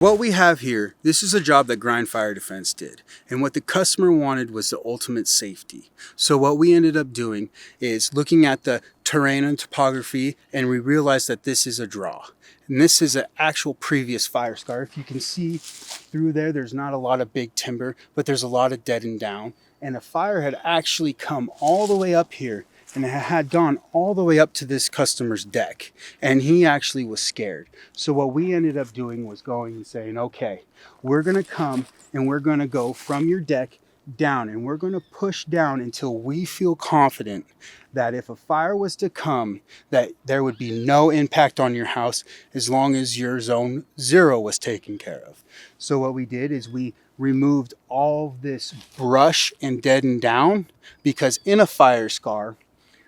What we have here, this is a job that Grind Fire Defense did. And what the customer wanted was the ultimate safety. So what we ended up doing is looking at the terrain and topography, and we realized that this is a draw. And this is an actual previous fire scar. If you can see through there, there's not a lot of big timber, but there's a lot of dead and down. And a fire had actually come all the way up here, and it had gone all the way up to this customer's deck, and he actually was scared. So what we ended up doing was going and saying, okay, we're gonna come and we're gonna go from your deck down, and we're gonna push down until we feel confident that if a fire was to come, that there would be no impact on your house as long as your zone 0 was taken care of. So what we did is we removed all this brush and dead and down, because in a fire scar,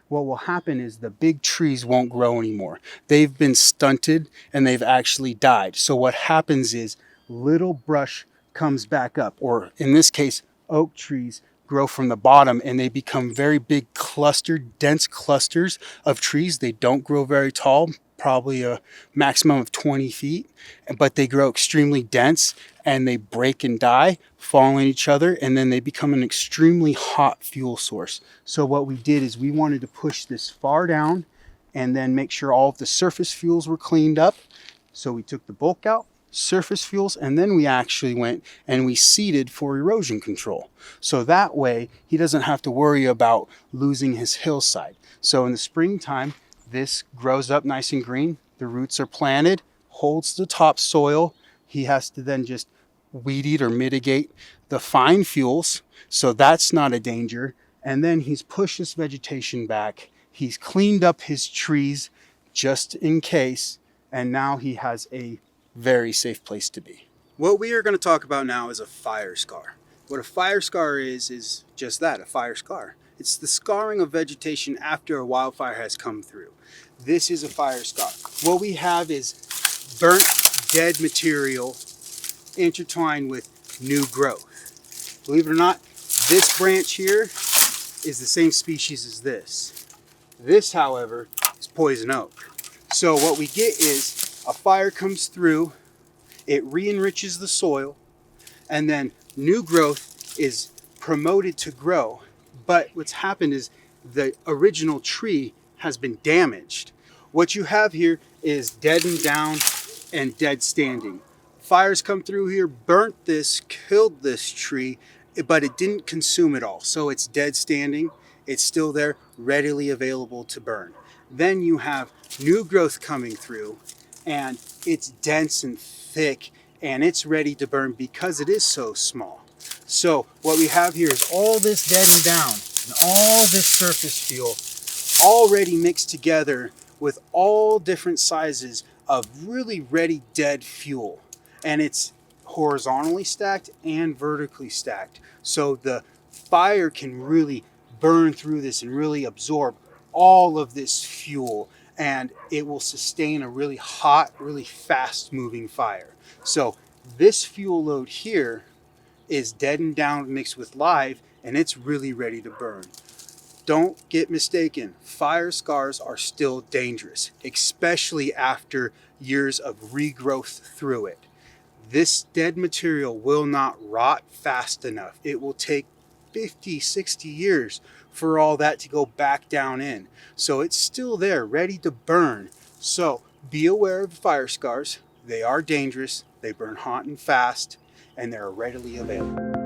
what will happen is the big trees won't grow anymore. They've been stunted and they've actually died. So what happens is little brush comes back up, or in this case, oak trees grow from the bottom and they become very big clustered, dense clusters of trees. They don't grow very tall, probably a maximum of 20 feet, but they grow extremely dense and they break and die, fall on each other, and then they become an extremely hot fuel source. So what we did is we wanted to push this far down and then make sure all of the surface fuels were cleaned up. So we took the bulk out, surface fuels, and then we actually went and we seeded for erosion control. So that way he doesn't have to worry about losing his hillside. So in the springtime, this grows up nice and green. The roots are planted, holds the topsoil. He has to then just weed eat or mitigate the fine fuels. So that's not a danger. And then he's pushed this vegetation back. He's cleaned up his trees just in case. And now he has a very safe place to be. What we are going to talk about now is a fire scar. What a fire scar is just that, a fire scar. It's the scarring of vegetation after a wildfire has come through. This is a fire scar. What we have is burnt, dead material intertwined with new growth. Believe it or not, this branch here is the same species as this. This, however, is poison oak. So what we get is a fire comes through, it re-enriches the soil, and then new growth is promoted to grow. But what's happened is the original tree has been damaged. What you have here is dead and down and dead standing. Fires come through here, burnt this, killed this tree, but it didn't consume it all. So it's dead standing. It's still there, readily available to burn. Then you have new growth coming through, and it's dense and thick, and it's ready to burn because it is so small. So what we have here is all this dead and down and all this surface fuel already mixed together with all different sizes of really ready dead fuel. And it's horizontally stacked and vertically stacked. So the fire can really burn through this and really absorb all of this fuel, and it will sustain a really hot, really fast moving fire. So this fuel load here is dead and down mixed with live, and it's really ready to burn. Don't get mistaken, fire scars are still dangerous, especially after years of regrowth through it. This dead material will not rot fast enough. It will take 50, 60 years for all that to go back down in. So it's still there, ready to burn. So be aware of fire scars. They are dangerous, they burn hot and fast, and they're readily available.